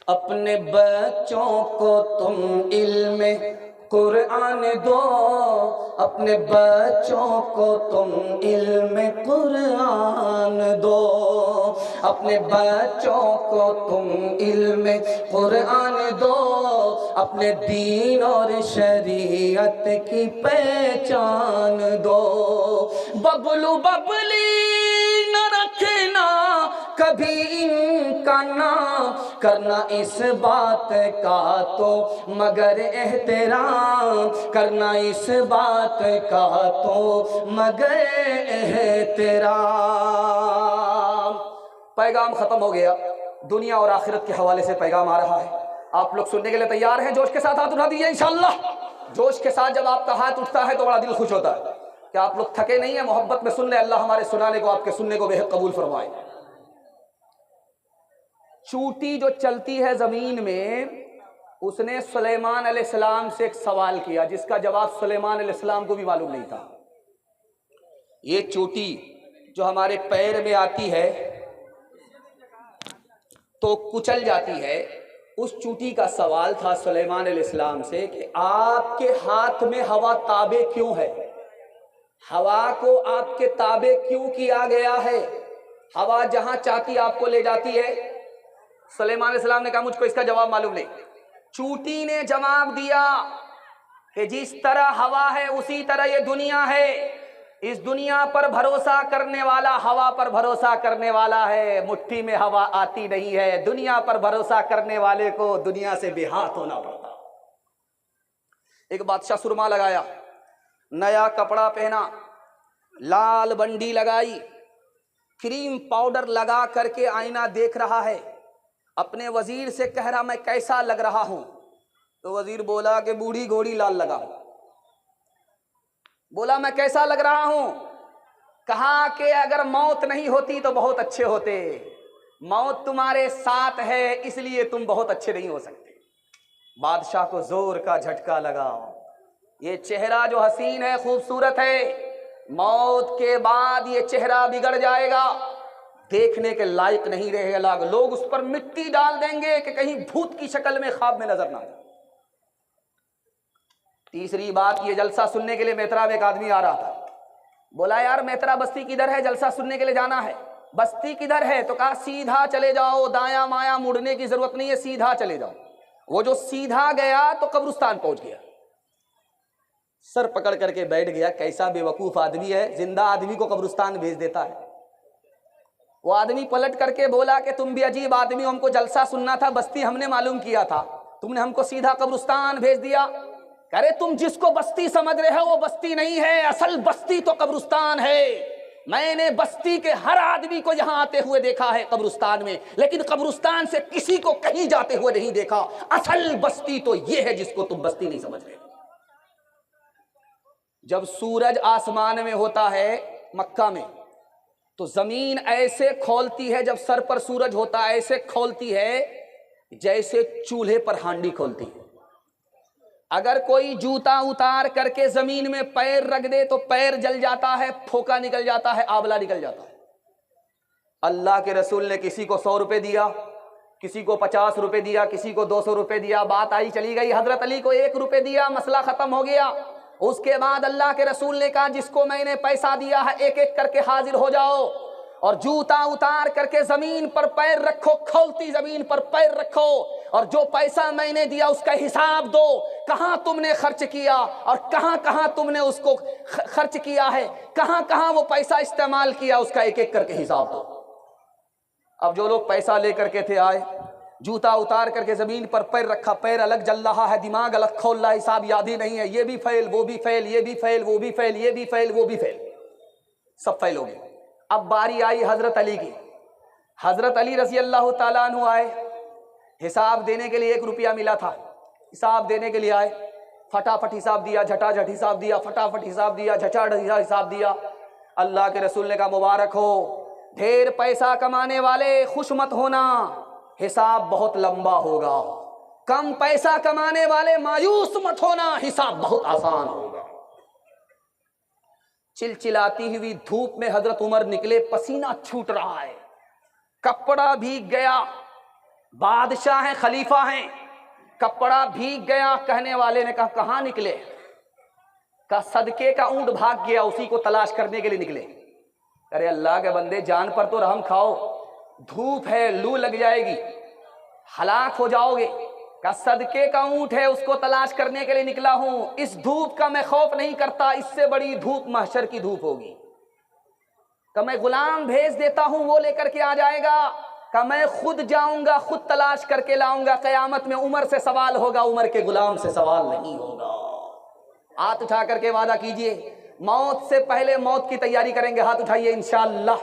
अपने बच्चों को तुम इल्म कुरान दो, अपने बच्चों को तुम इल्म कुरान दो, अपने बच्चों को तुम इल्म कुरान दो, अपने दीन और शरीयत की पहचान दो। बबलू बबली न रखना कभी इनका नाम, करना इस बात का तो मगर एहतराम, करना इस बात का तो मगर एहतराम। पैगाम खत्म हो गया। दुनिया और आखिरत के हवाले से पैगाम आ रहा है। आप लोग सुनने के लिए तैयार हैं? जोश के साथ हाथ उठा दीजिए इंशाअल्लाह। जोश के साथ जब आपका हाथ उठता है तो बड़ा दिल खुश होता है। क्या आप लोग थके नहीं है? मोहब्बत में सुन ले। अल्लाह हमारे सुनाने को, आपके सुनने को बेहद कबूल फरमाए। चूटी जो चलती है जमीन में, उसने सुलेमान अलैहिस्सलाम से एक सवाल किया जिसका जवाब सुलेमान अलैहिस्सलाम को भी मालूम नहीं था। ये चूटी जो हमारे पैर में आती है तो कुचल जाती है, उस चूटी का सवाल था सुलेमान अलैहिस्सलाम से कि आपके हाथ में हवा ताबे क्यों है? हवा को आपके ताबे क्यों किया गया है? हवा जहां चाहती आपको ले जाती है। सुलेमान अलैहिस्सलाम ने कहा मुझको इसका जवाब मालूम नहीं। चूटी ने जवाब दिया कि जिस तरह हवा है उसी तरह ये दुनिया है। इस दुनिया पर भरोसा करने वाला हवा पर भरोसा करने वाला है। मुट्ठी में हवा आती नहीं है। दुनिया पर भरोसा करने वाले को दुनिया से बेहात होना पड़ता। एक बादशाह सुरमा लगाया, नया कपड़ा पहना, लाल बंडी लगाई, क्रीम पाउडर लगा करके आईना देख रहा है। अपने वजीर से कह रहा मैं कैसा लग रहा हूं? तो वजीर बोला कि बूढ़ी घोड़ी लाल लगा। बोला मैं कैसा लग रहा हूं? कहा कि अगर मौत नहीं होती तो बहुत अच्छे होते। मौत तुम्हारे साथ है इसलिए तुम बहुत अच्छे नहीं हो सकते। बादशाह को जोर का झटका लगा। ये चेहरा जो हसीन है, खूबसूरत है, मौत के बाद ये चेहरा बिगड़ जाएगा, देखने के लायक नहीं रहेगा। लोग उस पर मिट्टी डाल देंगे कि कहीं भूत की शक्ल में ख्वाब में नजर ना आए। तीसरी बात, ये जलसा सुनने के लिए मेतरा में एक आदमी आ रहा था। बोला यार मेतरा बस्ती किधर है? जलसा सुनने के लिए जाना है। बस्ती किधर है? तो कहा सीधा चले जाओ, दाया माया मुड़ने की जरूरत नहीं है, सीधा चले जाओ। वो जो सीधा गया तो कब्रिस्तान पहुंच गया। सर पकड़ करके बैठ गया। कैसा बेवकूफ आदमी है, जिंदा आदमी को कब्रिस्तान भेज देता है। वो आदमी पलट करके बोला कि तुम भी अजीब आदमी हो, हमको जलसा सुनना था, बस्ती हमने मालूम किया था, तुमने हमको सीधा कब्रिस्तान भेज दिया। अरे तुम जिसको बस्ती समझ रहे हो वो बस्ती नहीं है, असल बस्ती तो कब्रिस्तान है। मैंने बस्ती के हर आदमी को यहां आते हुए देखा है कब्रिस्तान में, लेकिन कब्रिस्तान से किसी को कहीं जाते हुए नहीं देखा। असल बस्ती तो ये है जिसको तुम बस्ती नहीं समझ रहे। जब सूरज आसमान में होता है मक्का में, तो जमीन ऐसे खोलती है, जब सर पर सूरज होता है ऐसे खोलती है जैसे चूल्हे पर हांडी खोलती है। अगर कोई जूता उतार करके जमीन में पैर रख दे तो पैर जल जाता है, फोका निकल जाता है, आंवला निकल जाता है। अल्लाह के रसूल ने किसी को 100 रुपए दिया, किसी को 50 रुपए दिया, किसी को 200 रुपए दिया। बात आई चली गई। हजरत अली को 1 रुपए दिया, मसला खत्म हो गया। उसके बाद अल्लाह के रसूल ने कहा जिसको मैंने पैसा दिया है एक एक करके हाजिर हो जाओ और जूता उतार करके जमीन पर पैर रखो, खोलती जमीन पर पैर रखो, और जो पैसा मैंने दिया उसका हिसाब दो। कहां तुमने खर्च किया और कहां कहां तुमने उसको खर्च किया है, कहां कहां वो पैसा इस्तेमाल किया, उसका एक एक करके हिसाब दो। अब जो लोग पैसा लेकर के थे आए, जूता उतार करके जमीन पर पैर रखा, पैर अलग जल रहा है, दिमाग अलग खोल रहा है, हिसाब याद ही नहीं है, ये भी फेल, वो भी फेल, ये भी फेल, वो भी फेल, ये भी फेल, वो भी फेल, सब फेल हो गए। अब बारी आई हजरत अली की। हजरत अली रजी अल्लाह ताला अन्हु आए, हिसाब देने के लिए 1 रुपया मिला था। हिसाब देने के लिए आए, फटाफट हिसाब दिया, झटाझट हिसाब दिया, फटाफट हिसाब दिया, झटाझट हिसाब दिया। अल्लाह के रसूल ने कहा मुबारक हो, ढेर पैसा कमाने वाले खुश मत होना, हिसाब बहुत लंबा होगा। कम पैसा कमाने वाले मायूस मत होना, हिसाब बहुत आसान होगा। चिलचिलाती हुई धूप में हजरत उमर निकले, पसीना छूट रहा है, कपड़ा भीग गया, बादशाह हैं, खलीफा हैं, कपड़ा भीग गया। कहने वाले ने कहा कहाँ निकले? का सदके का ऊंट भाग गया, उसी को तलाश करने के लिए निकले। अरे अल्लाह के बंदे, जान पर तो रहम खाओ, धूप है, लू लग जाएगी, हलाक हो जाओगे। का सदके का ऊंट है, उसको तलाश करने के लिए निकला हूं। इस धूप का मैं खौफ नहीं करता, इससे बड़ी धूप महशर की धूप होगी। का मैं गुलाम भेज देता हूं, वो लेकर के आ जाएगा। का मैं खुद जाऊंगा, खुद तलाश करके लाऊंगा। कयामत में उमर से सवाल होगा, उमर के गुलाम से सवाल नहीं होगा। हाथ उठा करके वादा कीजिए, मौत से पहले मौत की तैयारी करेंगे। हाथ उठाइए इंशाअल्लाह।